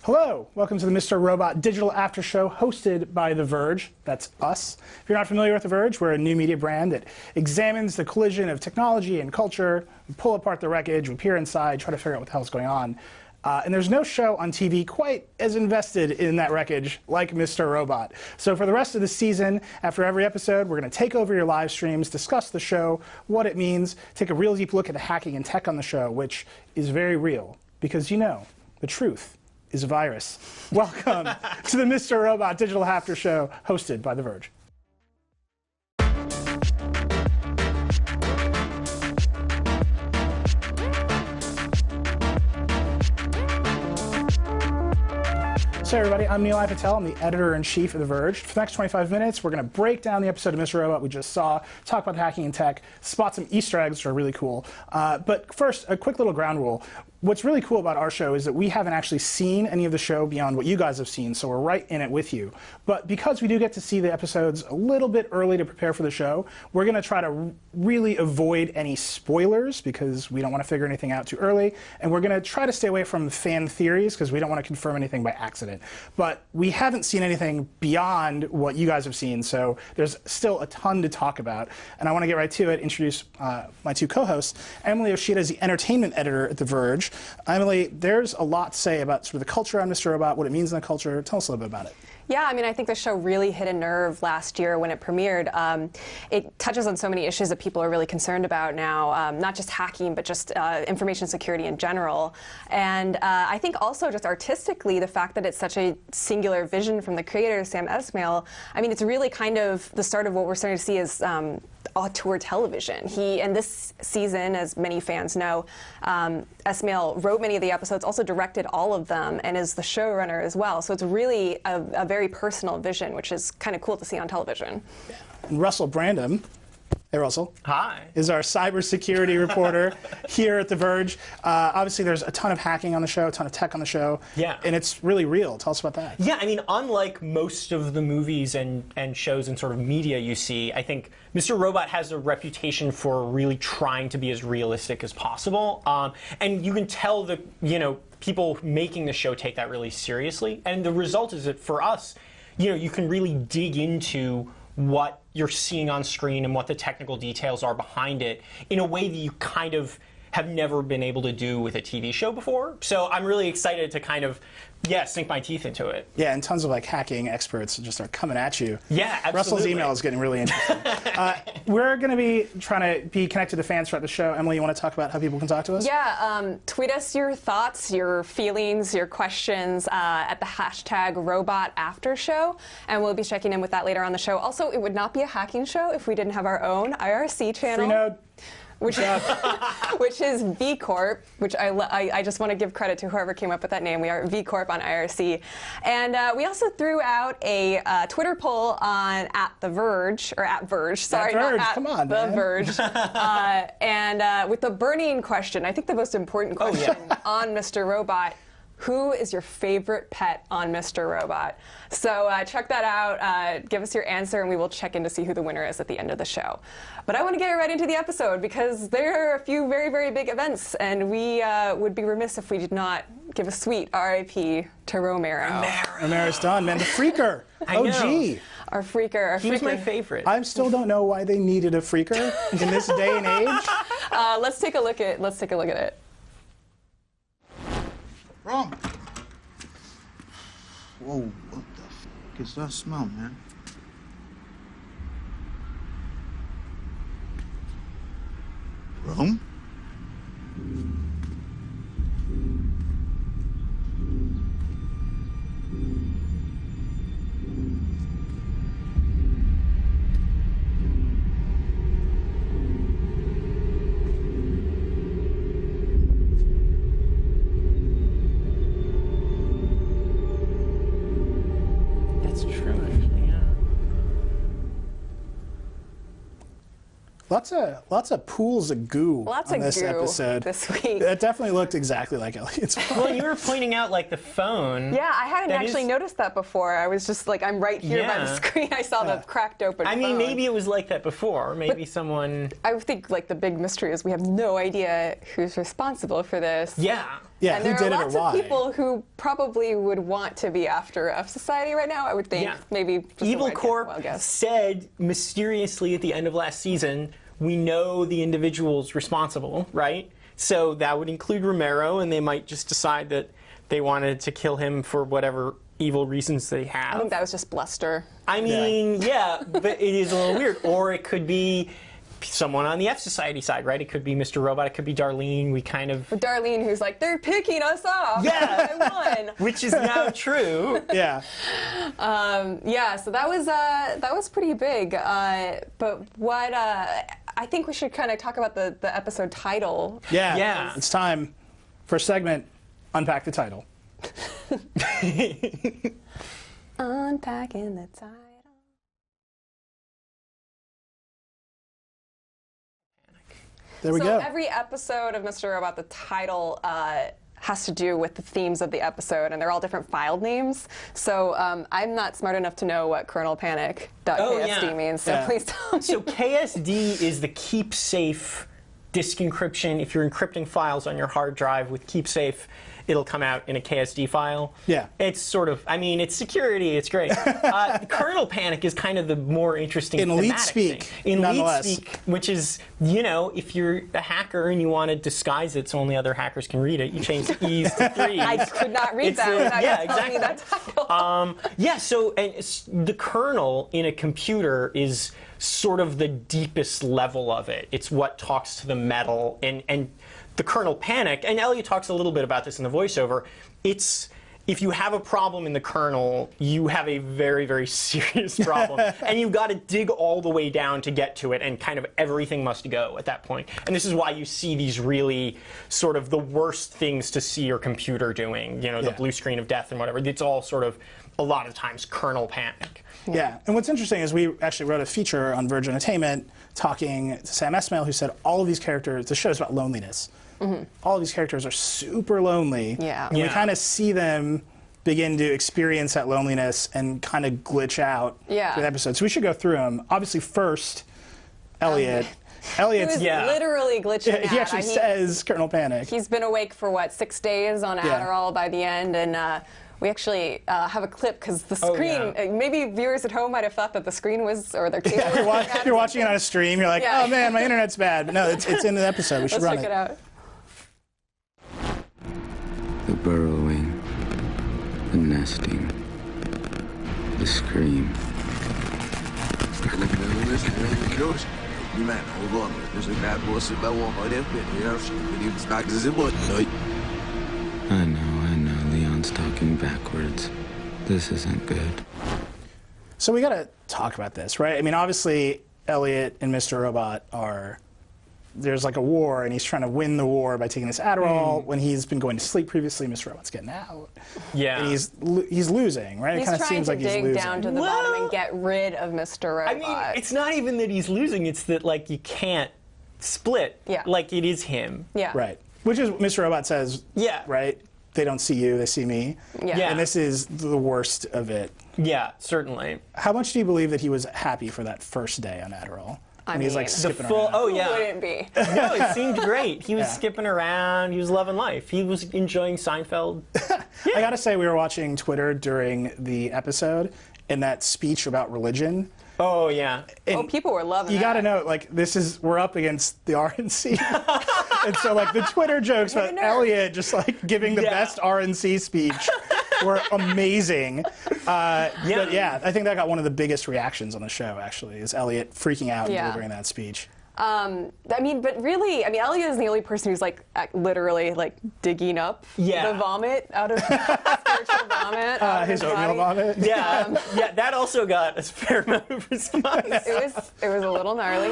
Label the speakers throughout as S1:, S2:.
S1: Hello, welcome to the Mr. Robot Digital After Show hosted by The Verge. That's us. If you're not familiar with The Verge, we're a new media brand that examines the collision of technology and culture. We pull apart the wreckage, we peer inside, try to figure out what the hell's going on. And there's no show on TV quite as invested in that wreckage like Mr. Robot. So for the rest of the season, after every episode, we're going to take over your live streams, discuss the show, what it means, take a real deep look at the hacking and tech on the show, which is very real. Because you know, the truth is a virus. Welcome to the Mr. Robot Digital After Show hosted by The Verge. So everybody, I'm Nilay Patel. I'm the editor-in-chief of The Verge. For the next 25 minutes, we're going to break down the episode of Mr. Robot we just saw, talk about hacking and tech, spot some Easter eggs, which are really cool. But first, a quick little ground rule. What's really cool about our show is that we haven't actually seen any of the show beyond what you guys have seen, so we're right in it with you. But because we do get to see the episodes a little bit early to prepare for the show, we're going to try to really avoid any spoilers because we don't want to figure anything out too early, and we're going to try to stay away from fan theories because we don't want to confirm anything by accident. But we haven't seen anything beyond what you guys have seen, so there's still a ton to talk about. And I want to get right to it, introduce my two co-hosts. Emily Yoshida is the entertainment editor at The Verge. Emily, there's a lot to say about sort of the culture on Mr. Robot, what it means in the culture. Tell us a little bit about it.
S2: Yeah, I mean, I think the show really hit a nerve last year when it premiered. It touches on so many issues that people are really concerned about now, not just hacking, but just information security in general. And I think also just artistically, the fact that it's such a singular vision from the creator, Sam Esmail, I mean, it's really kind of the start of what we're starting to see as auteur television. And this season, as many fans know, Esmail wrote many of the episodes, also directed all of them, and is the showrunner as well. So it's really a very personal vision, which is kind of cool to see on television.
S1: And Russell Brandom, hey Russell.
S3: Hi.
S1: Is our cybersecurity reporter here at The Verge. Obviously there's a ton of hacking on the show, a ton of tech on the show.
S3: Yeah.
S1: And it's really real. Tell us about that.
S3: Yeah, I mean, unlike most of the movies and shows and sort of media you see, I think Mr. Robot has a reputation for really trying to be as realistic as possible. And you can tell that, people making the show take that really seriously. And the result is that for us, you can really dig into what you're seeing on screen and what the technical details are behind it in a way that you kind of have never been able to do with a TV show before. So I'm really excited to kind of, sink my teeth into it.
S1: Yeah, and tons of hacking experts just are coming at you.
S3: Yeah, absolutely.
S1: Russell's email is getting really interesting. We're going to be trying to be connected to fans throughout the show. Emily, you want to talk about how people can talk to us?
S2: Yeah, tweet us your thoughts, your feelings, your questions at the hashtag #RobotAfterShow, and we'll be checking in with that later on the show. Also, it would not be a hacking show if we didn't have our own IRC channel.
S1: Freenode.
S2: Which is V Corp, which I just want to give credit to whoever came up with that name. We are V Corp on IRC. And we also threw out a Twitter poll on @The Verge, sorry,
S1: Verge.
S2: not
S1: Come on,
S2: The
S1: man.
S2: Verge. And with the burning question, I think the most important question on Mr. Robot, who is your favorite pet on Mr. Robot? So check that out, give us your answer, and we will check in to see who the winner is at the end of the show. But I want to get right into the episode because there are a few very, very big events, and we would be remiss if we did not give a sweet RIP to Romero.
S1: Romero's done, man. The Freaker. OG.
S2: Our Freaker.
S3: He was my favorite.
S1: I still don't know why they needed a Freaker in this day and age.
S2: Let's take a look at it.
S4: Wrong. Whoa, what the f is that smell, man? Rome?
S3: That's true, actually, yeah.
S1: Lots of pools of goo
S2: Lots
S1: on
S2: of
S1: this
S2: goo
S1: episode.
S2: this week.
S1: It definitely looked exactly like Elliot's phone.
S3: Well, you were pointing out, the phone.
S2: Yeah, I hadn't
S3: That
S2: actually
S3: is-
S2: noticed that before. I was just I'm right here by the
S3: Yeah.
S2: screen. I saw the cracked open
S3: I mean,
S2: phone.
S3: maybe it was like that before. Maybe someone...
S2: I think the big mystery is we have no idea who's responsible for this.
S3: Yeah.
S1: Yeah,
S2: and
S1: who
S2: there
S1: did
S2: are
S1: it or
S2: lots
S1: why?
S2: of people who probably would want to be after F Society right now, I would think.
S3: Yeah.
S2: Maybe just
S3: Evil
S2: a wide
S3: Corp
S2: wild guess.
S3: said mysteriously at the end of last season, we know the individuals responsible, right? So that would include Romero, and they might just decide that they wanted to kill him for whatever evil reasons they have.
S2: I think that was just bluster.
S3: I mean, yeah, but it is a little weird. Or it could be someone on the F Society side, right? It could be Mr. Robot, it could be Darlene. We kind of...
S2: Darlene, who's like, they're picking us off.
S3: Yeah.
S2: I won.
S3: Which is now true.
S1: Yeah.
S2: Yeah, so that was pretty big. But what I think we should kind of talk about the episode title.
S1: Yeah.
S3: Yeah.
S1: It's time for a segment, Unpack the Title.
S2: Unpacking the title.
S1: There we
S2: So
S1: go.
S2: every episode of Mr. Robot, the title has to do with the themes of the episode, and they're all different filed names. So I'm not smart enough to know what kernelpanic.ksd means, so
S1: Yeah.
S2: please tell me.
S3: So KSD is the keep safe disk encryption. If you're encrypting files on your hard drive with keep safe, it'll come out in a KSD file.
S1: Yeah.
S3: It's sort of, I mean, it's security, it's great. Kernel panic is kind of the more interesting
S1: In elite
S3: thematic
S1: speak,
S3: thing. In elite
S1: nonetheless.
S3: speak, which is, you know, if you're a hacker and you want to disguise it so only other hackers can read it, you change the E's to 3's.
S2: I could not read
S3: It's
S2: that
S3: a-
S2: without
S3: yeah,
S2: you telling me that
S3: exactly.
S2: title.
S3: Yeah, so and the kernel in a computer is sort of the deepest level of it. It's what talks to the metal, and the kernel panic, and Elliot talks a little bit about this in the voiceover, it's if you have a problem in the kernel, you have a very, very serious problem. And you've got to dig all the way down to get to it, and kind of everything must go at that point. And this is why you see these really sort of the worst things to see your computer doing, you know, the
S1: Yeah.
S3: blue screen of death and whatever. It's all sort of, a lot of times, kernel panic.
S1: Yeah, and what's interesting is we actually wrote a feature on Verge Entertainment talking to Sam Esmail, who said all of these characters, the show's about loneliness. All of these characters are super lonely.
S2: Yeah.
S1: And we
S3: Yeah.
S1: kind of see them begin to experience that loneliness and kind of glitch out
S2: Yeah.
S1: through the episode. So we should go through them. Obviously, first, Elliot.
S2: He
S1: Elliot's,
S2: was
S3: Yeah.
S2: literally glitching out.
S1: he actually
S2: I mean,
S1: says Kernel Panic.
S2: he's been awake for, what, 6 days on
S1: Yeah.
S2: Adderall by the end, and we actually have a clip because the
S3: Oh,
S2: screen,
S3: yeah.
S2: maybe viewers at home might have thought that the screen was, or their cable
S1: Yeah,
S2: was
S1: if
S2: going out
S1: you're
S2: or
S1: watching it on a stream, you're like,
S2: Yeah.
S1: oh man, my internet's bad. But no, it's in the episode. We should
S2: Let's
S1: run
S2: check it out.
S5: The burrowing, the nesting, the scream.
S6: Man, hold on. There's a bad boy sitting by one by them. He was back as it was.
S5: I know, Leon's talking backwards. This isn't good.
S1: So we got to talk about this, right? I mean, obviously, Elliot and Mr. Robot are. There's like a war, and he's trying to win the war by taking this Adderall. When he's been going to sleep previously, Mr. Robot's getting out,
S3: Yeah.
S1: and he's losing, right?
S2: He's
S1: it kind of
S2: trying
S1: seems
S2: to
S1: like he's
S2: dig
S1: losing.
S2: down to the bottom and get rid of Mr. Robot.
S3: I mean, it's not even that he's losing, it's that, like, you can't split.
S2: Yeah.
S3: Like, it is him.
S2: yeah.
S1: Right. Which is what Mr. Robot says.
S3: Yeah.
S1: Right. They don't see you; they see me.
S2: Yeah.
S3: Yeah.
S1: And this is the worst of it.
S3: Yeah, certainly.
S1: How much do you believe that he was happy for that first day on Adderall?
S2: I
S1: And he's like
S2: mean,
S1: skipping
S3: Full,
S1: around.
S3: oh,
S2: Who
S3: yeah.
S2: wouldn't be?
S3: No, it seemed great. He was
S1: Yeah.
S3: skipping around. He was loving life. He was enjoying Seinfeld.
S1: I gotta say, we were watching Twitter during the episode, and that speech about religion.
S3: Oh, yeah.
S2: Oh, people were loving
S1: You
S2: that.
S1: gotta know, like, we're up against the RNC. And so, like, the Twitter jokes
S2: Hit a
S1: about
S2: nerve.
S1: Elliot just, like, giving the
S3: Yeah.
S1: best RNC speech were amazing. But yeah, I think that got one of the biggest reactions on the show, actually, is Elliot freaking out and
S2: Yeah.
S1: delivering that speech.
S2: I mean, but really, I mean, Elliot is the only person who's like literally like digging up
S3: Yeah.
S2: the vomit out of spiritual vomit. Out of
S1: His oatmeal
S2: body.
S1: vomit.
S3: Yeah, yeah, that also got a fair amount of response.
S2: It was a little gnarly.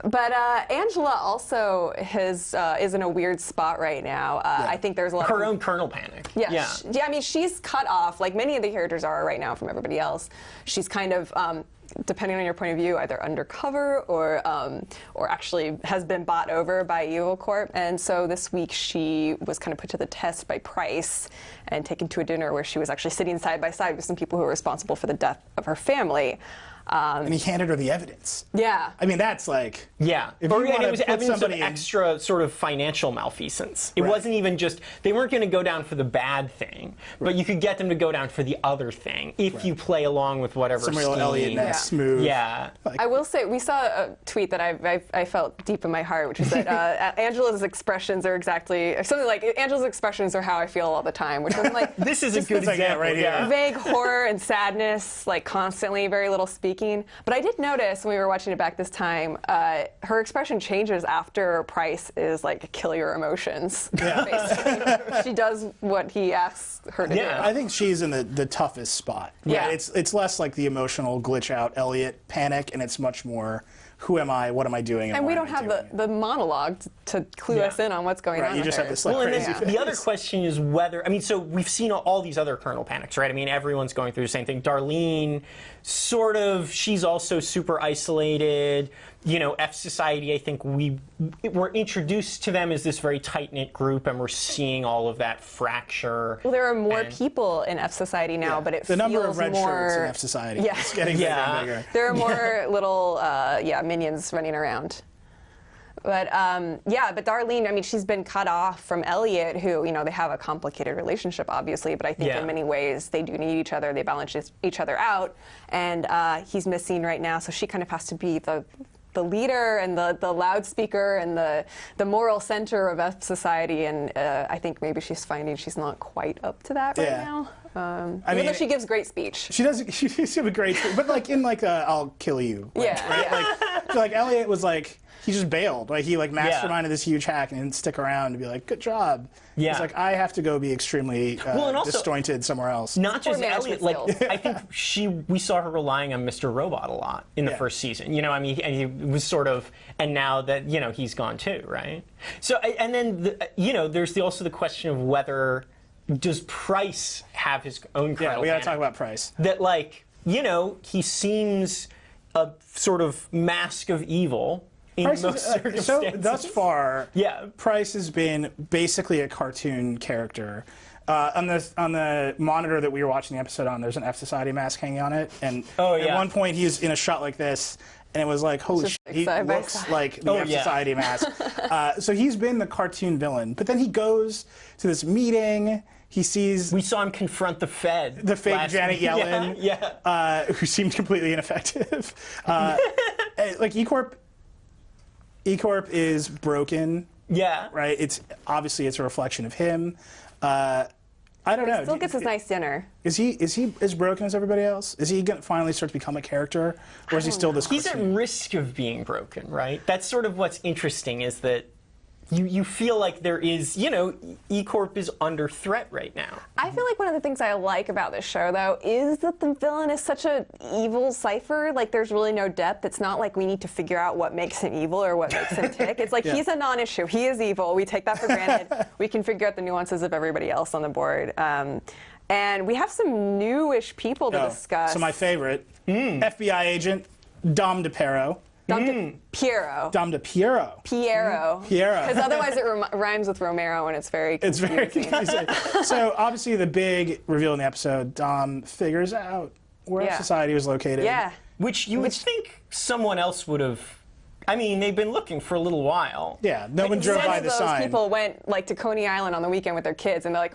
S2: But Angela also is in a weird spot right now. I think there's a lot
S3: Her
S2: of
S3: own kernel panic.
S2: Yeah,
S3: Yeah.
S2: I mean, she's cut off, like many of the characters are right now from everybody else. She's kind of, depending on your point of view, either undercover or actually has been bought over by Evil Corp. And so this week she was kind of put to the test by Price and taken to a dinner where she was actually sitting side by side with some people who were responsible for the death of her family.
S1: And he handed her the evidence.
S2: Yeah.
S1: I mean, that's like...
S3: Yeah,
S1: If
S3: or
S1: you
S3: and
S1: wanna
S3: it was
S1: put
S3: evidence of
S1: somebody in-
S3: extra sort of financial malfeasance. It
S1: Right.
S3: wasn't even just, they weren't going to go down for the bad thing, but you could get them to go down for the other thing if you play along with whatever
S1: Some real
S3: scheme.
S1: Elliot-ness move.
S3: Yeah.
S2: I will say, we saw a tweet that I felt deep in my heart, which is that Angela's expressions are exactly, something like, Angela's expressions are how I feel all the time, which I'm like,
S3: This is a
S1: Just
S3: good
S1: looks like that
S3: example.
S1: right here.
S3: yeah.
S2: vague horror and sadness, like constantly, very little speaking. But I did notice when we were watching it back this time, her expression changes after Price is like, kill your emotions. Basically. She does what he asks her to
S3: Yeah.
S2: do.
S1: I think she's in the toughest spot.
S2: Yeah.
S1: It's less like the emotional glitch out Elliot panic, and it's much more, who am I, what am I doing,
S2: And
S1: why
S2: we
S1: am
S2: don't
S1: I
S2: have
S1: doing it?
S2: the monologue to clue
S3: Yeah.
S2: us in on what's going
S1: Right,
S2: on.
S1: you
S2: with
S1: just
S2: her.
S1: have this like
S3: Well, and
S1: crazy
S3: then the other
S1: face.
S3: question is whether, I mean, so we've seen all these other Colonel Panics, right? I mean, everyone's going through the same thing. Darlene, sort of, she's also super isolated. You know, F Society, I think we're introduced to them as this very tight-knit group, and we're seeing all of that fracture.
S2: Well, there are more
S3: And-
S2: people in F Society now, but it
S1: the number
S2: feels
S1: of red
S2: more.
S1: shirts in F Society
S2: Yeah.
S1: is getting
S3: Yeah.
S1: bigger and bigger.
S2: There are more little, minions running around. But but Darlene, I mean, she's been cut off from Elliot, who, you know, they have a complicated relationship, obviously, but I think
S3: Yeah.
S2: in many ways they do need each other. They balance each other out, and he's missing right now, so she kind of has to be the leader and the loudspeaker and the moral center of F Society, and I think maybe she's finding she's not quite up to that right
S1: Yeah.
S2: now.
S1: I
S2: Even
S1: mean,
S2: though she gives great speech.
S1: She does. She's a great, but like in like a "I'll kill you."
S2: Yeah,
S1: Right.
S2: yeah.
S1: Like Elliot was like he just bailed. Like he like masterminded this huge hack and didn't stick around to be like, "Good job."
S3: Yeah.
S1: He's like, I have to go be extremely
S3: and also-
S1: disjointed somewhere else.
S3: Not just
S2: Poor
S3: Elliot,
S2: management
S3: like I think we saw her relying on Mr. Robot a lot in the
S1: Yeah.
S3: first season. You know, I mean, and he was sort of, and now that you know he's gone too, right? So, and then there's also the question of whether does Price have his own
S1: Yeah,
S3: Colonel
S1: we got to
S3: Panic?
S1: talk about Price.
S3: That, like, you know, he seems a sort of mask of evil in
S1: Price
S3: most
S1: is,
S3: circumstances.
S1: so thus far,
S3: Yeah.
S1: Price has been basically a cartoon character. On the monitor that we were watching the episode on, there's an F Society mask hanging on it, and
S3: Oh,
S1: at
S3: yeah.
S1: one point he's in a shot like this, and it was like, holy
S2: Just
S1: shit,
S2: like
S1: he
S2: side by
S1: looks
S2: side.
S1: like the
S3: Oh,
S1: F
S3: yeah.
S1: Society mask. So he's been the cartoon villain, but then he goes to this meeting. He sees
S3: We saw him confront the Fed.
S1: the fake
S3: last
S1: Janet
S3: week.
S1: Yellen,
S3: Yeah.
S1: who seemed completely ineffective. Like E-Corp is broken,
S3: Yeah.
S1: right? It's obviously it's a reflection of him. I don't know.
S2: Still gets his nice dinner.
S1: Is he as broken as everybody else? Is he going to finally start to become a character, or is he still this?
S3: He's at
S1: cartoon?
S3: risk of being broken, right? That's sort of what's interesting is that you feel like there is, you know, E-Corp is under threat right now.
S2: I feel like one of the things I like about this show, though, is that the villain is such a evil cipher. Like, there's really no depth. It's not like we need to figure out what makes him evil or what makes him tick. It's like he's a non-issue. He is evil. We take that for granted. We can figure out the nuances of everybody else on the board. And we have some newish people to discuss.
S1: So my favorite, FBI agent Dom DePiero.
S2: Dom Piero.
S1: Dom DePiero.
S2: Piero.
S1: Piero.
S2: Because otherwise it rhymes with Romero, and it's very
S1: It's
S2: confusing.
S1: very confusing. So obviously the big reveal in the episode, Dom figures out where
S2: Yeah.
S1: society was located.
S2: Yeah.
S3: Which you would think someone else would have. I mean, they've been looking for a little while.
S1: Yeah, no one drove
S2: None
S1: by
S2: of
S1: the
S2: those
S1: sign.
S2: people went like to Coney Island on the weekend with their kids, and they're like,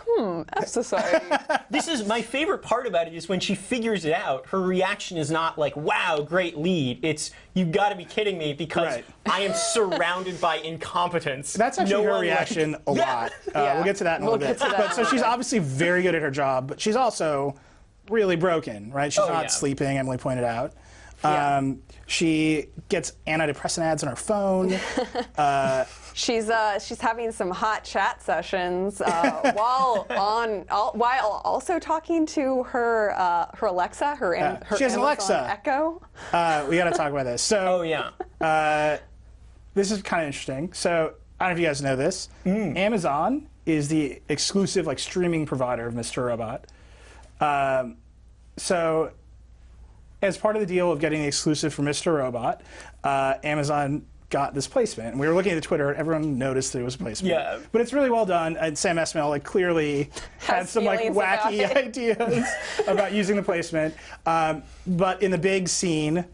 S2: F Society.
S3: This is my favorite part about it is when she figures it out, her reaction is not like, wow, great lead. It's, you've got to be kidding me because
S1: Right.
S3: I am surrounded by incompetence.
S1: That's actually
S3: No
S1: her
S3: one
S1: reaction a
S3: Yeah.
S1: lot.
S2: Yeah.
S1: We'll get to that in a
S2: We'll
S1: little bit.
S2: get to that
S1: But so she's obviously very good at her job, but she's also really broken, right? She's
S3: Oh,
S1: not
S3: yeah.
S1: sleeping, Emily pointed out.
S2: Yeah.
S1: She gets antidepressant ads on her phone.
S2: She's having some hot chat sessions while also talking to her Alexa, her
S1: She has an
S2: Amazon
S1: Alexa.
S2: Echo.
S1: We got to talk about this. So
S3: Oh, yeah.
S1: this is kind of interesting. So I don't know if you guys know this. Amazon is the exclusive like streaming provider of Mr. Robot. So as part of the deal of getting the exclusive for Mr. Robot, Amazon got this placement. And we were looking at the Twitter, and everyone noticed that it was a placement.
S3: Yeah.
S1: But it's really well done, and Sam Esmail like clearly had some like
S2: feelings about
S1: wacky
S2: it.
S1: ideas about using the placement. But in the big scene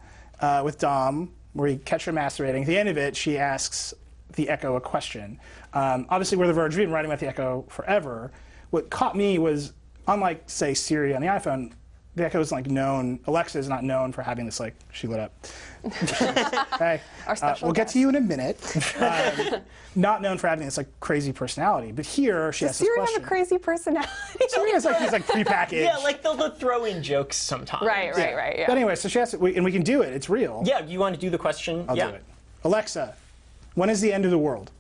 S1: with Dom, where you catch her masturbating, at the end of it, she asks the Echo a question. Obviously, we're The Verge. We've been writing about the Echo forever. What caught me was, unlike, say, Siri on the iPhone, the Echo is like known. Alexa is not known for having this like she lit up. Hey,
S2: Our special
S1: we'll get
S2: guest.
S1: to you in a minute. Not known for having this like crazy personality, but here she
S2: Does
S1: has this
S2: Siri
S1: question.
S2: have a crazy personality?
S1: Siri has like these like prepackaged.
S3: Yeah, like they'll throw in jokes sometimes.
S2: Right. Yeah.
S1: But anyway, so she has to, and we can do it. It's real.
S3: Yeah, you want to do the question?
S1: I'll
S3: yeah.
S1: do it. Alexa, when is the end of the world?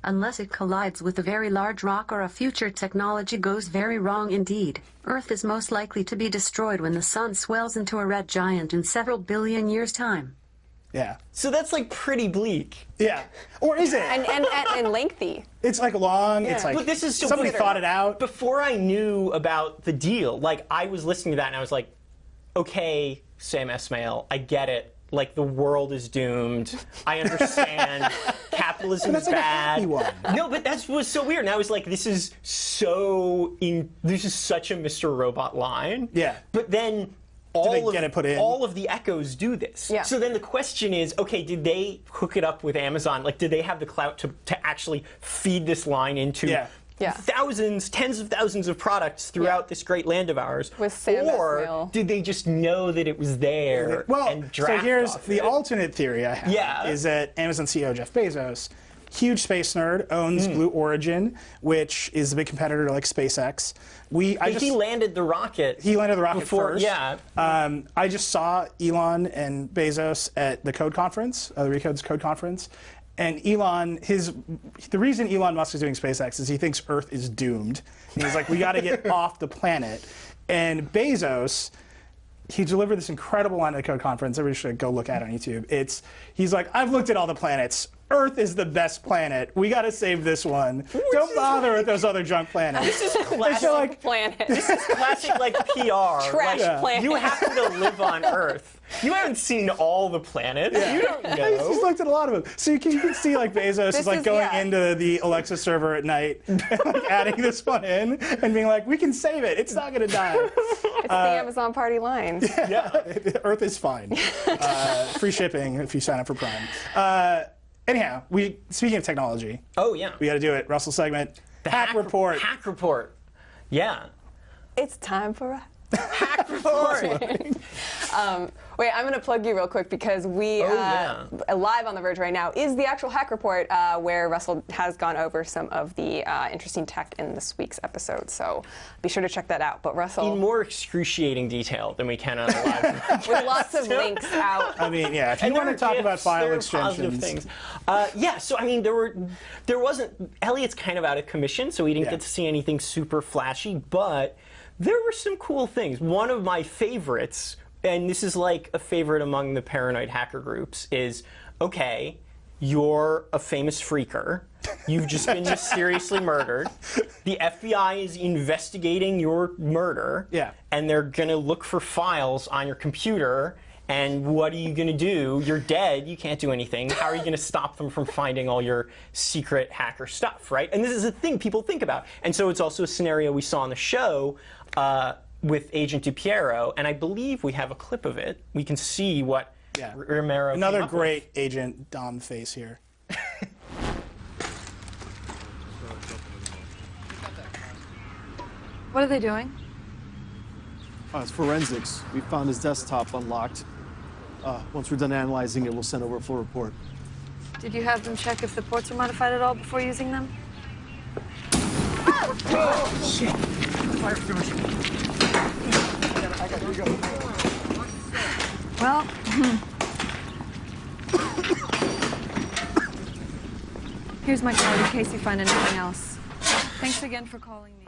S7: Unless it collides with a very large rock or a future technology goes very wrong indeed. Earth is most likely to be destroyed when the sun swells into a red giant in several billion years' time.
S1: Yeah.
S3: So that's like pretty bleak.
S1: Yeah. Or is it?
S2: And lengthy.
S1: It's like long. It's like
S3: But this is so
S1: somebody
S3: weird.
S1: thought it out.
S3: Before I knew about the deal, like I was listening to that and I was like, okay, Sam Esmail, I get it. Like the world is doomed. I understand. Capitalism
S1: But that's
S3: is
S1: like a
S3: bad.
S1: happy one.
S3: No, but that was so weird. And I was like, this is such a Mr. Robot line.
S1: Yeah.
S3: But then
S1: they
S3: all
S1: get it put in?
S3: all of the Echoes do this.
S2: Yeah.
S3: So then the question is, okay, did they hook it up with Amazon? Like, did they have the clout to actually feed this line into
S2: Yeah.
S3: thousands, tens of thousands of products throughout this great land of ours?
S2: With Sam
S3: or
S2: Esmail.
S3: did they just know that it was there
S1: Well,
S3: and
S1: so
S3: draft
S1: here's
S3: off
S1: the
S3: it?
S1: alternate theory I have.
S3: Yeah.
S1: Is that Amazon CEO Jeff Bezos, huge space nerd, owns Blue Origin, which is a big competitor to like SpaceX.
S3: He landed the rocket.
S1: He landed the rocket
S3: before,
S1: first.
S3: yeah.
S1: I just saw Elon and Bezos at the Code Conference, the Recode's Code Conference. And Elon, the reason Elon Musk is doing SpaceX is he thinks Earth is doomed. And he's like, we got to get off the planet. And Bezos, he delivered this incredible line at the Code Conference. Everybody should go look at it on YouTube. He's like, I've looked at all the planets. Earth is the best planet. We got to save this one. Don't bother with those other junk planets.
S3: This is classic.
S2: Planet.
S3: This is classic, like PR.
S2: Trash
S3: like,
S2: planet.
S3: You happen to live on Earth. You haven't seen all the planets. You don't
S1: He's
S3: know.
S1: looked at a lot of them. So you can see like Bezos is like going into the Alexa server at night and like adding this one in and being like, we can save it. It's not going to die.
S2: It's the Amazon party line.
S1: Earth is fine. Free shipping if you sign up for Prime. Anyhow, speaking of technology,
S3: Oh, yeah.
S1: we got to do it. Russell segment.
S3: The
S1: Hack Report.
S3: Hack report. Yeah.
S2: It's time for a
S3: Hack report.
S2: Wait, I'm going to plug you real quick because we,
S3: yeah.
S2: live on The Verge right now, is the actual hack report where Russell has gone over some of the interesting tech in this week's episode. So be sure to check that out. But Russell,
S3: In more excruciating detail than we can on the live.
S2: with lots of links out.
S1: I mean, yeah, if you
S3: And
S1: want
S3: there
S1: to
S3: are
S1: talk about
S3: gifs,
S1: file
S3: there are positive
S1: extensions.
S3: things. Yeah, so I mean, there wasn't. Elliot's kind of out of commission, so we didn't
S1: Yeah.
S3: get to see anything super flashy, but there were some cool things. One of my favorites, and this is like a favorite among the paranoid hacker groups, is okay, you're a famous freaker. You've just been mysteriously murdered. The FBI is investigating your murder.
S1: Yeah.
S3: And they're going to look for files on your computer. And what are you going to do? You're dead. You can't do anything. How are you going to stop them from finding all your secret hacker stuff, right? And this is a thing people think about. And so it's also a scenario we saw on the show with Agent DiPiero. And I believe we have a clip of it. We can see what Romero
S1: Another
S3: came up with.
S1: great Agent Dom face here.
S8: What are they doing?
S9: It's forensics. We found his desktop unlocked. Once we're done analyzing it, we'll send over a full report.
S8: Did you have them check if the ports were modified at all before using them? Well, here's my card in case you find anything else. Thanks again for calling me.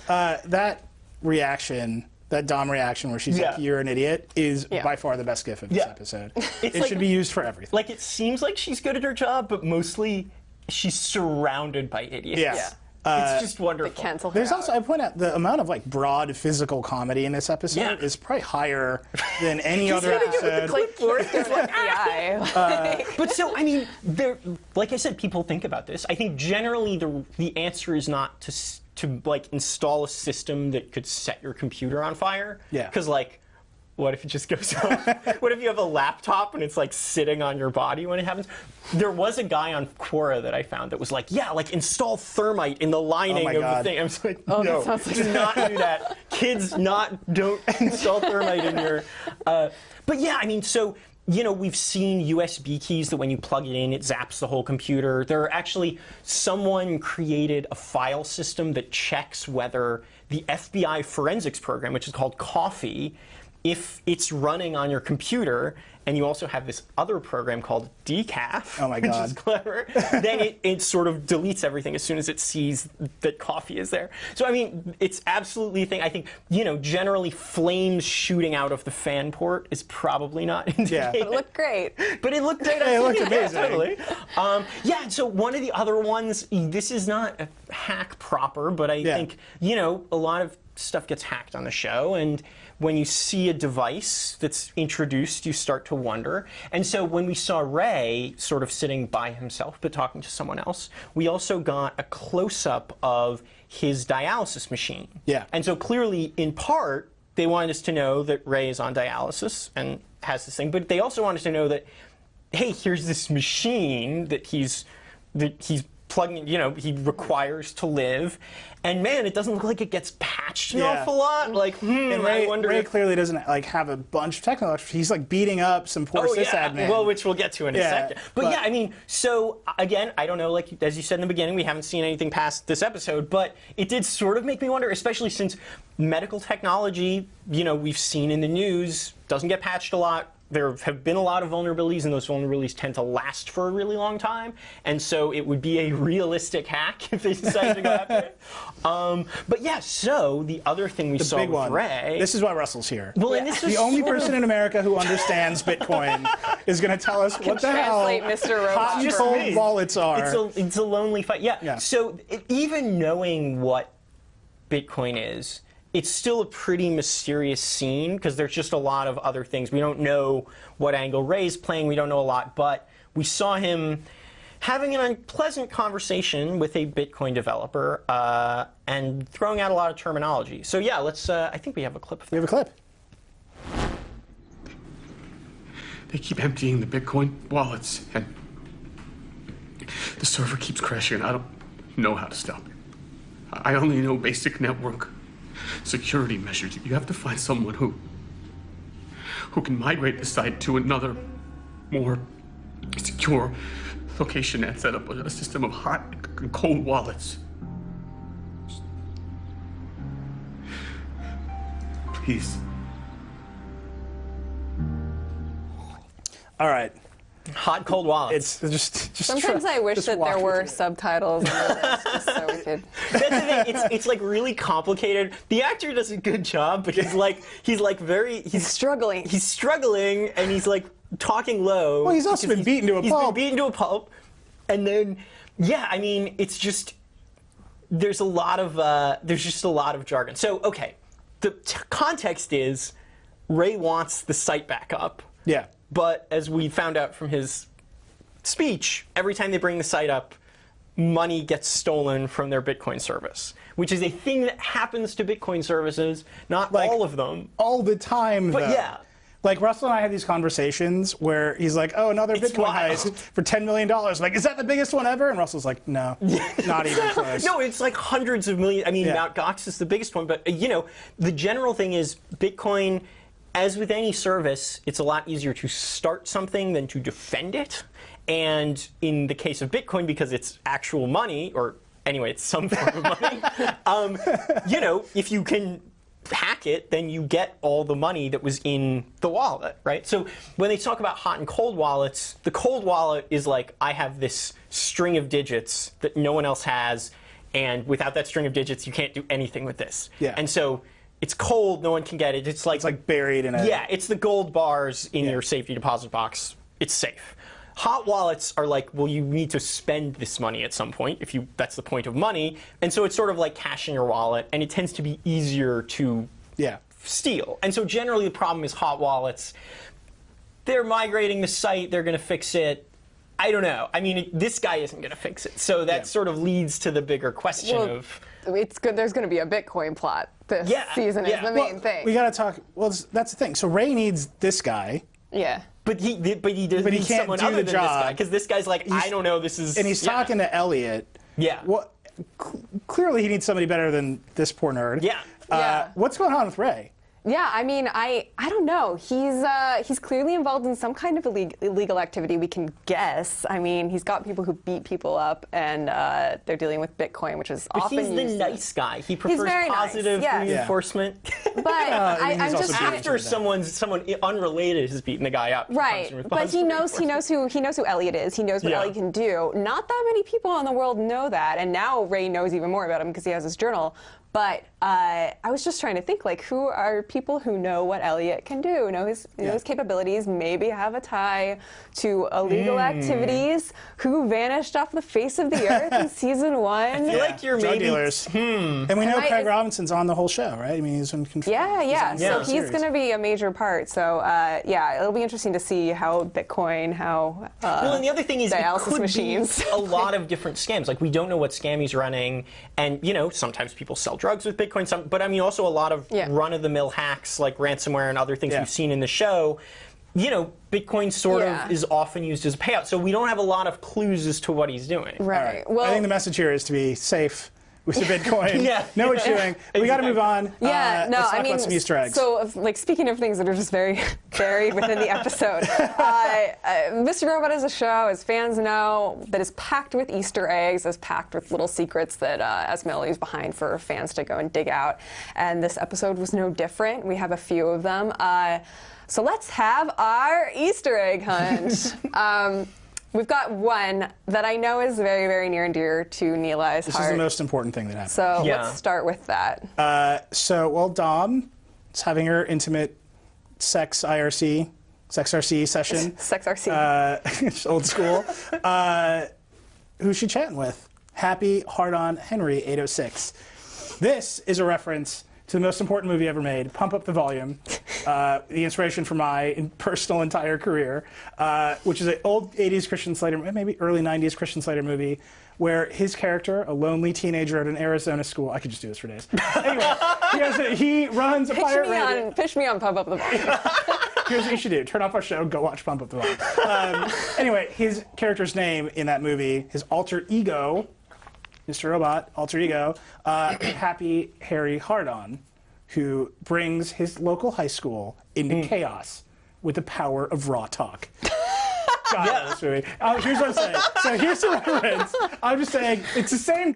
S1: That reaction, that Dom reaction where she's like,
S3: Yeah.
S1: you're an idiot, is by far the best gif of this
S3: Yeah.
S1: episode.
S3: It's
S1: It
S3: like-
S1: should be used for everything.
S3: Like, it seems like she's good at her job, but mostly she's surrounded by idiots.
S1: Yeah.
S3: It's just
S2: They
S3: wonderful.
S2: cancel her
S1: There's
S2: out.
S1: also, I point out, the amount of like broad physical comedy in this episode
S3: Yeah.
S1: is probably higher than any other
S3: hitting it with the
S1: episode.
S3: clipboard.
S2: Don't FBI.
S3: But so, I mean, there, like I said, people think about this. I think generally the answer is not to like install a system that could set your computer on fire.
S1: Yeah.
S3: Because like, what if it just goes off? What if you have a laptop and it's like sitting on your body when it happens? There was a guy on Quora that I found that was like, yeah, like install thermite in the lining
S1: my
S3: of
S1: God.
S3: the thing. I was like,
S2: Oh, that
S3: no,
S2: sounds like
S3: do not do that. Kids, don't install thermite in your. But yeah, I mean, so. We've seen USB keys that when you plug it in, it zaps the whole computer. Someone created a file system that checks whether the FBI forensics program, which is called Coffee, if it's running on your computer, and you also have this other program called Decaf,
S1: Oh my
S3: which
S1: God.
S3: is clever, then it sort of deletes everything as soon as it sees that Coffee is there. So, I mean, it's absolutely a thing. I think, generally flames shooting out of the fan port is probably not indicated.
S2: It looked great.
S3: But it looked great on
S1: It
S3: TV.
S1: looked
S3: Yeah,
S1: amazing.
S3: totally. And so one of the other ones, this is not a hack proper, but I think, a lot of stuff gets hacked on the show, and when you see a device that's introduced, you start to wonder. And so when we saw Ray sort of sitting by himself but talking to someone else, we also got a close-up of his dialysis machine.
S1: Yeah.
S3: And so clearly, in part, they wanted us to know that Ray is on dialysis and has this thing, but they also wanted to know that, hey, here's this machine that he's plugging, he requires to live. And man, it doesn't look like it gets patched an awful lot. Like,
S1: And
S3: I wonder
S1: Ray
S3: if...
S1: clearly doesn't like have a bunch of technology. He's like beating up some poor sysadmin.
S3: Well, which we'll get to in a
S1: Yeah,
S3: second. But yeah, I mean, so again, I don't know, like as you said in the beginning, we haven't seen anything past this episode, but it did sort of make me wonder, especially since medical technology, we've seen in the news, doesn't get patched a lot. There have been a lot of vulnerabilities, and those vulnerabilities tend to last for a really long time. And so it would be a realistic hack if they decided to go after it. But yeah, so the other thing we saw
S1: big
S3: with
S1: one.
S3: Ray...
S1: This is why Russell's here.
S3: Well, and this
S1: The
S3: is
S1: only
S3: sort
S1: person
S3: of-
S1: in America who understands Bitcoin is going to tell us what the hell
S2: Translate Mr. Robot
S1: hot and
S2: for
S1: cold
S2: me.
S1: wallets are.
S3: It's a lonely fight. Yeah. So even knowing what Bitcoin is, it's still a pretty mysterious scene because there's just a lot of other things. We don't know what angle Ray's playing. We don't know a lot, but we saw him having an unpleasant conversation with a Bitcoin developer and throwing out a lot of terminology. So yeah, let's. I think we have a clip of that.
S1: We have a clip.
S10: They keep emptying the Bitcoin wallets, and the server keeps crashing, and I don't know how to stop it. I only know basic network security measures. You have to find someone who can migrate the site to another, more secure location and set up a system of hot and cold wallets. Please.
S1: All right.
S3: Hot, cold wallets.
S1: It's just
S2: Sometimes I wish
S1: just
S2: that
S1: walk
S2: there
S1: me
S2: were
S1: through it.
S2: subtitles under this, just so we could.
S3: That's the thing. It's like really complicated. The actor does a good job, but he's
S2: struggling.
S3: He's struggling, and he's like talking low.
S1: Well, he's also
S3: because
S1: been beaten to a pulp.
S3: He's been beaten to a pulp, and then I mean, it's just there's just a lot of jargon. So okay, the context is Ray wants the site back up.
S1: Yeah.
S3: But as we found out from his speech, every time they bring the site up, money gets stolen from their Bitcoin service, which is a thing that happens to Bitcoin services, not
S1: Like,
S3: all of them.
S1: All the time,
S3: But
S1: though.
S3: yeah.
S1: Like, Russell and I had these conversations where he's like, oh, another
S3: It's
S1: Bitcoin
S3: wild.
S1: heist for $10 million. I'm like, is that the biggest one ever? And Russell's like, no, not even close.
S3: No, it's like hundreds of millions. I mean,
S1: Yeah.
S3: Mt. Gox is the biggest one, but the general thing is Bitcoin, as with any service, it's a lot easier to start something than to defend it. And in the case of Bitcoin, because it's actual money, or anyway, it's some form of money, if you can hack it, then you get all the money that was in the wallet, right? So when they talk about hot and cold wallets, the cold wallet is like, I have this string of digits that no one else has, and without that string of digits, you can't do anything with this.
S1: Yeah.
S3: And so it's cold, no one can get it. It's like
S1: buried in a...
S3: Yeah, it's the gold bars in your safety deposit box. It's safe. Hot wallets are like, well, you need to spend this money at some point, that's the point of money. And so it's sort of like cash in your wallet, and it tends to be easier to steal. And so generally the problem is hot wallets. They're migrating the site, they're going to fix it. I don't know. I mean, this guy isn't going to fix it. So that sort of leads to the bigger question of...
S2: It's good. There's going to be a Bitcoin plot this season is the main thing.
S1: We got to talk... Well, that's the thing. So Ray needs this guy.
S2: Yeah.
S3: But he can't
S1: someone
S3: do
S1: other
S3: the
S1: than
S3: job.
S1: this guy.
S3: Because this guy's like, I don't know, this is...
S1: And he's talking to Elliot.
S3: Yeah.
S1: Well, clearly he needs somebody better than this poor nerd.
S2: Yeah.
S1: What's going on with Ray?
S2: Yeah, I mean, I don't know. He's clearly involved in some kind of illegal activity. We can guess. I mean, he's got people who beat people up, and they're dealing with Bitcoin, which is often used.
S3: He's the nice guy. He prefers
S2: very
S3: positive
S2: nice,
S3: reinforcement.
S2: But I'm just
S3: after someone unrelated has beaten the guy up.
S2: Right, but he knows who Elliot is. He knows what Elliot can do. Not that many people in the world know that, and now Ray knows even more about him because he has his journal. But I was just trying to think, like, who are people who know what Elliot can do, know his capabilities, maybe have a tie to illegal activities, who vanished off the face of the earth in season 1.
S3: I feel like you're
S1: drug dealers. And we know Craig Robinson's on the whole show, right? I mean, he's in control.
S2: Yeah. So he's going to be a major part. So it'll be interesting to see how Bitcoin, how
S3: well, and the other thing is
S2: dialysis
S3: it could
S2: machines.
S3: be a lot of different scams. Like, we don't know what scam he's running, and sometimes people sell drugs with Bitcoin. But I mean, also a lot of run-of-the-mill hacks like ransomware and other things we've seen in the show. Bitcoin sort of is often used as a payout, so we don't have a lot of clues as to what he's doing.
S2: Right. Well,
S1: I think the message here is to be safe with your Bitcoin. Know what you're doing. We got to move on.
S2: Yeah,
S1: let's talk about some Easter eggs.
S2: So, speaking of things that are just very buried within the episode, Mr. Robot is a show, as fans know, that is packed with Easter eggs, is packed with little secrets that Esme leaves behind for fans to go and dig out. And this episode was no different. We have a few of them. So let's have our Easter egg hunt. We've got one that I know is very, very near and dear to Neeli's heart.
S1: This is the most important thing that happened.
S2: So let's start with that.
S1: Dom is having her intimate sex RC session.
S2: Sex RC.
S1: Old school. Who's she chatting with? Happy Hard-On Henry 806. This is a reference to the most important movie ever made, Pump Up the Volume, the inspiration for my personal entire career, which is an old 80s Christian Slater, maybe early 90s Christian Slater movie, where his character, a lonely teenager at an Arizona school, I could just do this for days. Anyway, he runs a pirate radio.
S2: Pitch me on Pump Up the Volume.
S1: Here's what you should do. Turn off our show, go watch Pump Up the Volume. Anyway, his character's name in that movie, his alter ego, Mr. Robot, alter ego, Happy Harry Hard-On, who brings his local high school into chaos with the power of raw talk. God, this movie. Here's what I'm saying. So here's the reference. I'm just saying, it's the same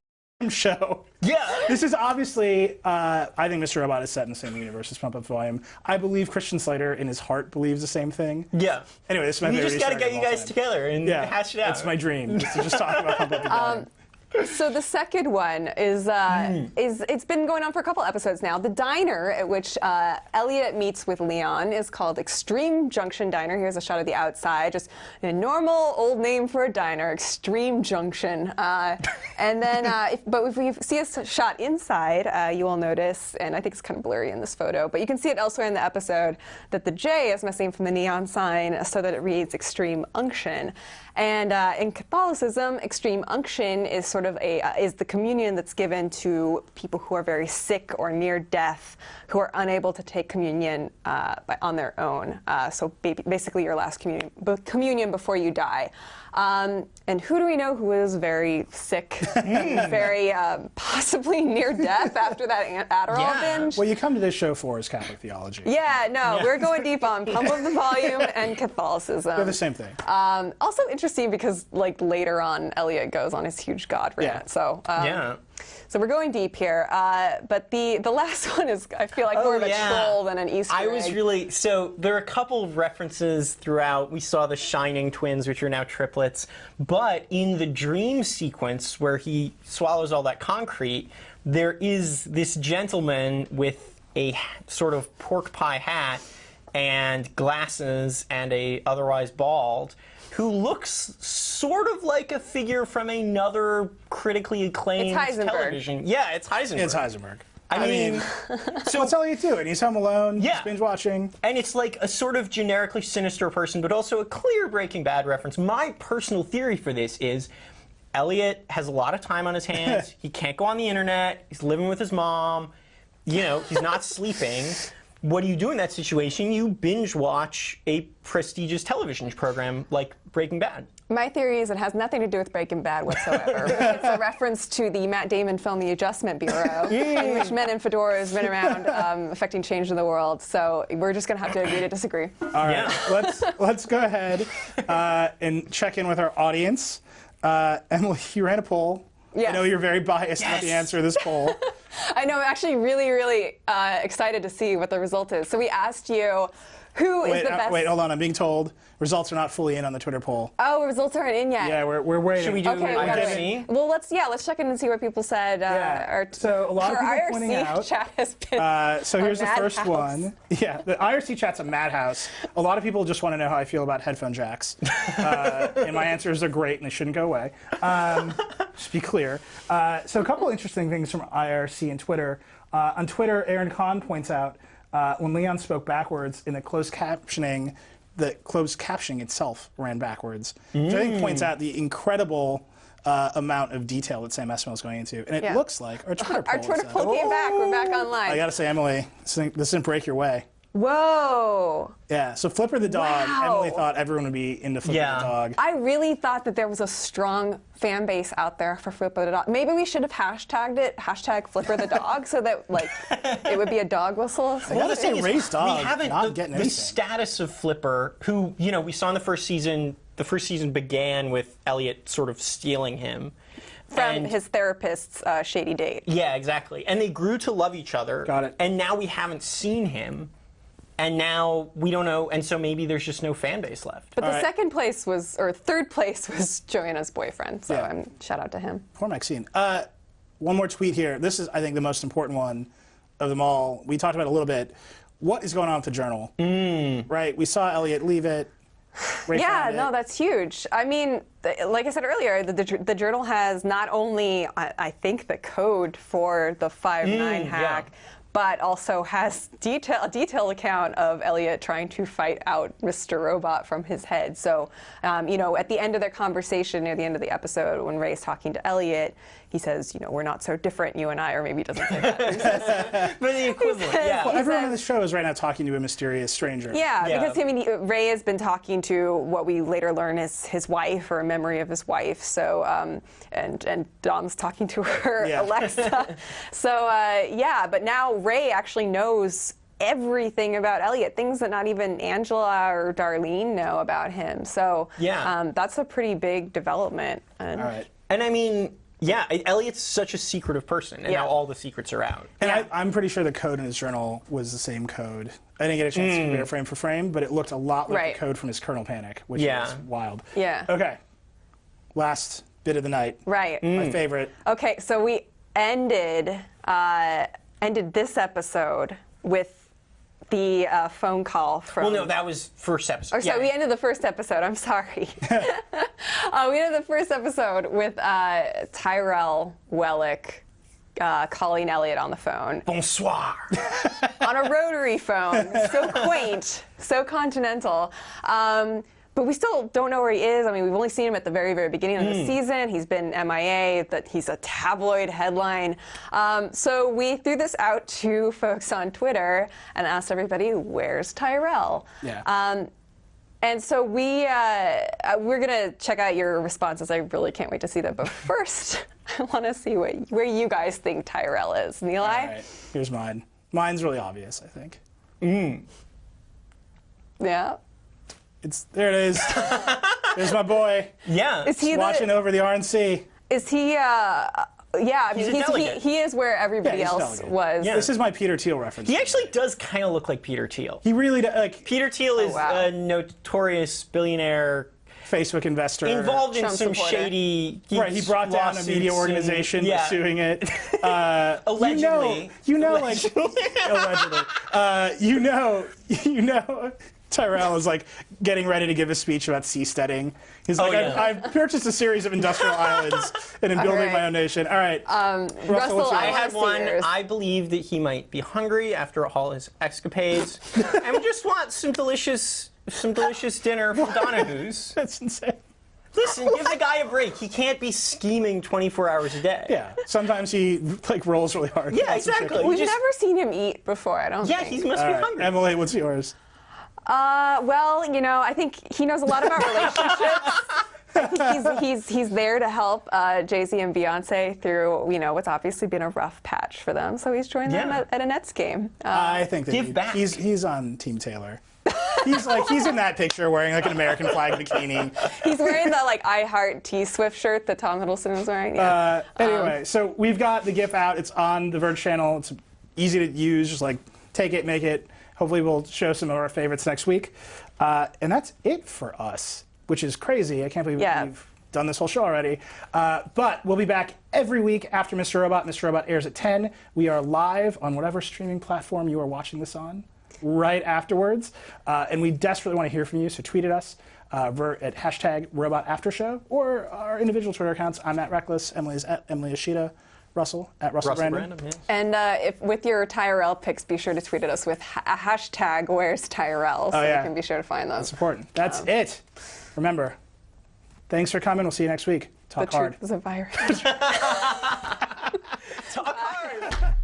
S1: show.
S3: Yeah.
S1: This is obviously, I think Mr. Robot is set in the same universe as Pump Up the Volume. I believe Christian Slater in his heart believes the same thing.
S3: Yeah.
S1: Anyway, this is my favorite.
S3: You just got to get you guys together and hash it out.
S1: That's my dream, is to just talk about Pump Up the Volume.
S2: So the second one is it's been going on for a couple episodes now. The diner at which Elliot meets with Leon is called Extreme Junction Diner. Here's a shot of the outside, just a normal old name for a diner, Extreme Junction. And then, if we see a shot inside, you will notice, and I think it's kind of blurry in this photo, but you can see it elsewhere in the episode, that the J is missing from the neon sign so that it reads Extreme Unction. And in Catholicism, Extreme Unction is sort of is the communion that's given to people who are very sick or near death, who are unable to take communion on their own. So basically, your last communion before you die. And who do we know who is very sick, very possibly near death after that Adderall binge?
S1: What you come to this show for is Catholic theology.
S2: We're going deep on Pump Up the Volume and Catholicism.
S1: They're the same thing.
S2: Also interesting because later on, Elliot goes on his huge God rant. So we're going deep here. But the last one is, I feel like, more of a troll than an Easter egg.
S3: So there are a couple of references throughout. We saw the Shining twins, which are now triplets. But in the dream sequence where he swallows all that concrete, there is this gentleman with a sort of pork pie hat and glasses and a otherwise bald, who looks sort of like a figure from another critically acclaimed television. Yeah, it's Heisenberg.
S1: It's Heisenberg.
S3: I mean,
S1: so what's Elliot doing? He's home alone.
S3: Yeah.
S1: He's binge watching.
S3: And it's like a sort of generically sinister person, but also a clear Breaking Bad reference. My personal theory for this is Elliot has a lot of time on his hands. He can't go on the internet. He's living with his mom. You know, he's not sleeping. What do you do in that situation? You binge watch a prestigious television program like Breaking Bad.
S2: My theory is it has nothing to do with Breaking Bad whatsoever. It's a reference to the Matt Damon film The Adjustment Bureau, in which men in fedoras run around affecting change in the world. So we're just going to have to agree to disagree.
S1: All right, let's go ahead and check in with our audience. Emily, you ran a poll.
S2: Yes.
S1: I know you're very biased about the answer to this poll.
S2: I know, I'm actually really, really excited to see what the result is. So we asked you, who is the best...
S1: Wait, hold on. I'm being told results are not fully in on the Twitter poll.
S2: Oh, results aren't in yet.
S1: Yeah, we're waiting.
S3: Should we do
S2: IRC? Well, let's check in and see what people said.
S1: So a lot of people
S2: IRC
S1: pointing out.
S2: Chat has been
S1: So here's the first
S2: madhouse.
S1: one. Yeah, the IRC chat's a madhouse. A lot of people just want to know how I feel about headphone jacks, and my answers are great and they shouldn't go away. Just be clear. So a couple interesting things from IRC and Twitter. On Twitter, Aaron Kahn points out when Leon spoke backwards in the closed captioning. The closed captioning itself ran backwards, which I think points out the incredible amount of detail that Sam Esmail is going into. And it looks like our Twitter poll.
S2: Our Twitter poll came back. We're back online.
S1: I gotta say, Emily, this didn't break your way.
S2: Whoa.
S1: Yeah, so Flipper the dog,
S2: Wow.
S1: Emily thought everyone would be into Flipper the dog.
S2: I really thought that there was a strong fan base out there for Flipper the dog. Maybe we should have hashtagged it, #Flipper the dog, so that like it would be a dog whistle.
S1: I gotta say, Ray's dog
S3: we haven't
S1: not
S3: the,
S1: getting
S3: the
S1: anything.
S3: status of Flipper, who we saw in the first season. The first season began with Elliot sort of stealing him
S2: from his therapist's shady date.
S3: Yeah, exactly. And they grew to love each other.
S1: Got it.
S3: And now we haven't seen him. And now we don't know, and so maybe there's just no fan base left.
S2: But the third place was Joanna's boyfriend, so shout out to him.
S1: Poor Maxine. One more tweet here. This is, I think, the most important one of them all. We talked about it a little bit. What is going on with the Journal? Right? We saw Elliot leave it. Ray found it.
S2: That's huge. I mean, like I said earlier, the Journal has not only, I think, the code for the 5/9 hack, but also has a detailed account of Elliot trying to fight out Mr. Robot from his head. So, at the end of their conversation, near the end of the episode, when Ray's talking to Elliot, he says, we're not so different, you and I, or maybe he doesn't say that. He says,
S3: but the equivalent,
S1: Well, everyone on the show is right now talking to a mysterious stranger.
S2: Because Ray has been talking to what we later learn is his wife, or a memory of his wife. So, and Dom's talking to her, Alexa. So, but now Ray actually knows everything about Elliot, things that not even Angela or Darlene know about him. So, that's a pretty big development. And,
S1: all right.
S3: And I mean, Elliot's such a secretive person, and now all the secrets are out.
S1: And I'm pretty sure the code in his journal was the same code. I didn't get a chance to compare frame for frame, but it looked a lot like the code from his Colonel Panic, which is wild.
S2: Yeah.
S1: Okay. Last bit of the night.
S2: Right.
S1: My favorite.
S2: Okay, so we ended this epised with the phone call from...
S3: Well, no, that was first episode.
S2: Or sorry, we ended the first episode. I'm sorry. We ended the first episode with Tyrell Wellick calling Elliot on the phone.
S3: Bonsoir.
S2: On a rotary phone. So quaint, so continental. But we still don't know where he is. I mean, we've only seen him at the very, very beginning of the season. He's been MIA, that he's a tabloid headline. So we threw this out to folks on Twitter and asked everybody, where's Tyrell?
S1: Yeah.
S2: And so we're going to check out your responses. I really can't wait to see them. But first, I want to see where you guys think Tyrell is. Neeli?
S1: All right. Here's mine. Mine's really obvious, I think.
S2: Yeah.
S1: There it is. There's my boy.
S3: Yeah.
S2: Is he
S1: watching over the RNC.
S2: Is he? I mean, he is where everybody else was.
S1: Yeah. This is my Peter Thiel reference.
S3: He actually does kind of look like Peter Thiel.
S1: He really does.
S3: Peter Thiel is a notorious billionaire
S1: Facebook investor.
S3: Involved in
S2: Trump
S3: some
S2: supporter.
S3: shady
S1: Right, he brought down a
S3: lawsuits
S1: media
S3: and-
S1: organization
S3: yeah.
S1: pursuing it.
S3: Allegedly.
S1: Allegedly. Tyrell is like getting ready to give a speech about seasteading. He's like,
S3: yeah.
S1: I've purchased a series of industrial islands and am building
S2: right.
S1: my own nation. All right,
S2: Russell,
S1: what's
S3: I
S1: yours?
S3: had
S2: see
S3: one.
S2: yours.
S3: I believe that he might be hungry after all his escapades, and we just want some delicious dinner from Donahue's.
S1: That's insane.
S3: Listen, give the guy a break. He can't be scheming 24 hours a day.
S1: Yeah, sometimes he like rolls really hard.
S3: Yeah,
S1: Lots of
S3: exactly.
S1: chicken.
S2: We've
S3: just-
S2: never seen him eat before, I don't
S3: Yeah,
S2: think.
S3: he must
S1: All
S3: be
S1: right,
S3: hungry.
S1: Emily, what's yours?
S2: Well, I think he knows a lot about relationships. I think he's there to help Jay-Z and Beyonce through, what's obviously been a rough patch for them. So he's joined them
S3: Yeah.
S2: at a Nets game.
S1: I think that
S3: give back.
S1: he's on Team Taylor. He's in that picture wearing like an American flag bikini.
S2: He's wearing the I Heart T-Swift shirt that Tom Hiddleston was wearing. Yeah.
S1: Anyway, so we've got the GIF out. It's on the Verge channel. It's easy to use. Just take it, make it. Hopefully we'll show some of our favorites next week. And that's it for us, which is crazy. I can't believe we've done this whole show already. But we'll be back every week after Mr. Robot. Mr. Robot airs at 10. We are live on whatever streaming platform you are watching this on right afterwards. And we desperately want to hear from you, so tweet at us at #RobotAfterShow or our individual Twitter accounts. I'm at Reckless, Emily's at Emily Ishida, Russell at Russell Brandon.
S3: yes.
S2: And if with your Tyrell picks, be sure to tweet at us with #Where's Tyrell, so
S1: yeah.
S2: we can be sure to find them.
S1: That's important. That's it. Remember, thanks for coming. We'll see you next week. Talk
S2: the
S1: hard.
S2: truth is a virus.
S3: Talk hard.